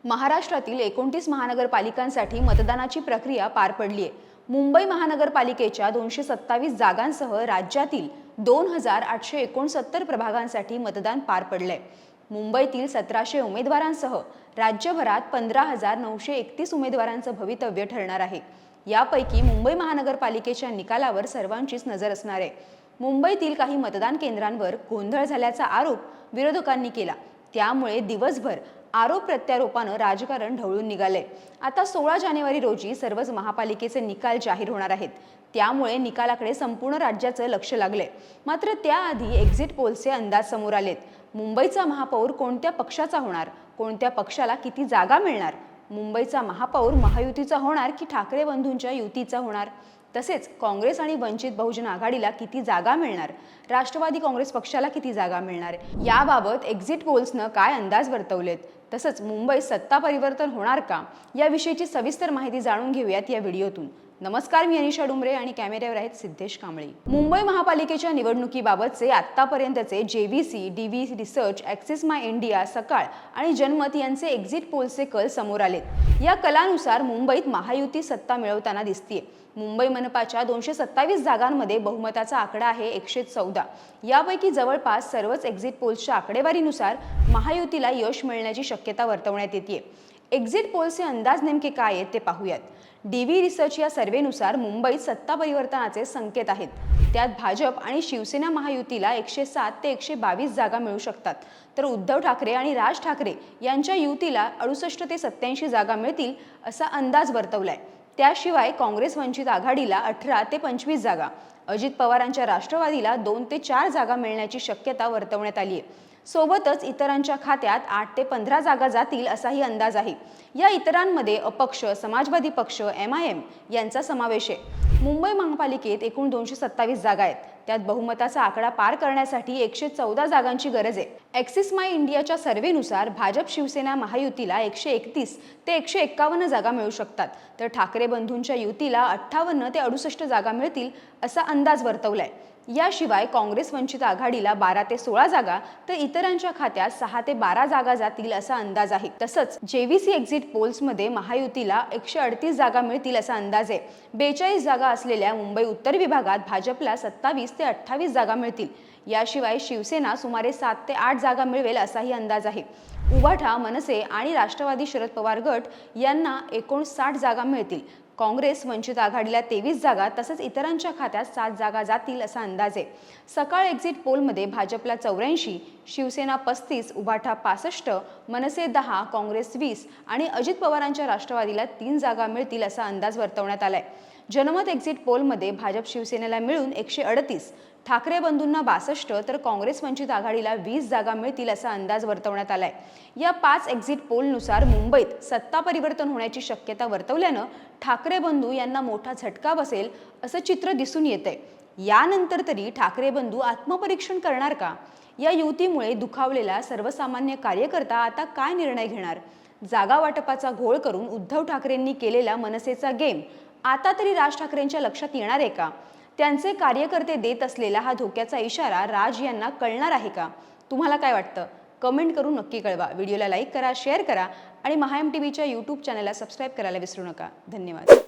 महाराष्ट्रातील 29 महानगरपालिकांसाठी मतदानाची प्रक्रिया पार पडली आहे। मुंबई महानगरपालिकेच्या 227 जागांसह राज्यातील 2869 प्रभागांसाठी मतदान पार पडलंय। मुंबईतील 1700 उमेदवारांसह राज्यभरात 15,931 उमेदवारांचं भवितव्य ठरणार आहे। यापैकी मुंबई महानगरपालिकेच्या निकालावर सर्वांचीच नजर असणार आहे। मुंबईतील काही मतदान केंद्रांवर गोंधळ झाल्याचा आरोप विरोधकांनी केला, त्यामुळे दिवसभर आरोप प्रत्यारोपानं राजकारण ढवळून निघाले। आता 16 जानेवारी रोजी सर्वच महापालिकेचे निकाल जाहीर होणार आहेत, त्यामुळे निकालाकडे संपूर्ण राज्याचं लक्ष लागले। मात्र त्याआधी एक्झिट पोलचे अंदाज समोर आलेत। मुंबईचा महापौर कोणत्या पक्षाचा होणार, कोणत्या पक्षाला किती जागा मिळणार, मुंबईचा महापौर महायुतीचा होणार की ठाकरे बंधूंच्या युतीचा होणार, तसेच काँग्रेस आणि वंचित बहुजन आघाडीला किती जागा मिळणार, राष्ट्रवादी काँग्रेस पक्षाला किती जागा मिळणार, याबाबत एक्झिट पोल्सनं काय अंदाज वर्तवलेत, तसंच मुंबईत सत्ता परिवर्तन होणार का, याविषयीची सविस्तर माहिती जाणून घेऊयात या व्हिडिओतून। नमस्कार, मी अनिशा डुमरे आणि कॅमेऱ्यावर आहेत सिद्धेश कांबळे। मुंबई महापालिकेच्या निवडणुकीबाबतचे आतापर्यंतचे जेव्हीसी, डीव्ही रिसर्च, ॲक्सिस माय इंडिया, सकाळ आणि जनमत यांचे एक्झिट पोलचे कल समोर आलेत। या कलानुसार मुंबईत महायुती सत्ता मिळवताना दिसतीये। मुंबई मनपाच्या 227 जागांमध्ये बहुमताचा आकडा आहे 114। यापैकी जवळपास सर्वच एक्झिट पोल्सच्या आकडेवारीनुसार महायुतीला यश मिळण्याची शक्यता वर्तवण्यात येते। एक्झिट पोलचे अंदाज नेमके काय आहेत ते पाहूयात। डीव्ही रिसर्च या सर्वेनुसार मुंबईत सत्ता परिवर्तनाचे संकेत आहेत। त्यात भाजप आणि शिवसेना महायुतीला 107 ते 122 जागा मिळू शकतात, तर उद्धव ठाकरे आणि राज ठाकरे यांच्या युतीला 68 ते 87 जागा मिळतील असा अंदाज वर्तवलाय। त्याशिवाय काँग्रेस वंचित आघाडीला 18 ते 25 जागा, अजित पवारांच्या राष्ट्रवादीला 2 ते 4 जागा मिळण्याची शक्यता वर्तवण्यात आली आहे। सोबतच इतरांच्या खात्यात 8 ते 15 जागा जातील असाही अंदाज आहे। या इतरांमध्ये अपक्ष, समाजवादी पक्ष, MIM यांचा समावेश आहे। मुंबई महापालिकेत एकूण 227 जागा आहेत, त्यात बहुमताचा आकडा पार करण्यासाठी 114 जागांची गरज आहे। ॲक्सिस माय इंडियाच्या सर्वेनुसार भाजप शिवसेना महायुतीला 131 ते 151 जागा मिळू शकतात, तर ठाकरे बंधूंच्या युतीला 58 ते 68 जागा मिळतील असा अंदाज वर्तवलाय। याशिवाय काँग्रेस वंचित आघाडीला 12 ते 16 जागा, तर इतरांच्या खात्यात 6 ते 12 जागा जातील असा अंदाज आहे। तसंच जेव्हीसी एक्झिट पोल्समध्ये महायुतीला 138 जागा मिळतील असा अंदाज आहे। 42 जागा असलेल्या मुंबई उत्तर विभागात भाजपला 27 ते 28 जागा मिळतील। याशिवाय शिवसेना सुमारे 7 ते 8 जागा मिळवेल असाही अंदाज आहे। उभाठा, मनसे आणि राष्ट्रवादी शरद पवार गट यांना 59 जागा मिळतील। काँग्रेस वंचित आघाडीला 23 जागा, तसंच इतरांच्या खात्यात 7 जागा जातील असा अंदाज आहे। सकाळ एक्झिट पोलमध्ये भाजपला 84, शिवसेना 35, उभाठा 65, मनसे 10, काँग्रेस 20 आणि अजित पवारांच्या राष्ट्रवादीला 3 जागा मिळतील असा अंदाज वर्तवण्यात आलाय। जनमत एक्झिट पोलमध्ये भाजप शिवसेनेला मिळून 138, ठाकरे बंधूंना 62, तर काँग्रेस वंचित आघाडीला 20 जागा मिळतील असा अंदाज वर्तवण्यात आलाय। या 5 एक्झिट पोलनुसार मुंबईत सत्ता परिवर्तन होण्याची शक्यता वर्तवल्यानं ठाकरे बंधू यांना मोठा झटका बसेल असं चित्र दिसून येतंय। यानंतर तरी ठाकरे बंधू आत्मपरीक्षण करणार का? या युतीमुळे दुखावलेला सर्वसामान्य कार्यकर्ता आता काय निर्णय घेणार? जागा वाटपाचा घोळ करून उद्धव ठाकरेंनी केलेला मनसेचा गेम आता तरी राज ठाकरेंच्या लक्षात येणार आहे का? त्यांचे कार्यकर्ते देत असलेला हा धोक्याचा इशारा राज यांना कळणार आहे का? तुम्हाला काय वाटतं? कमेंट करून नक्की कळवा। व्हिडिओला लाईक करा, शेअर करा आणि महाएमटीव्हीच्या YouTube चॅनलला सबस्क्राईब करायला विसरू नका। धन्यवाद।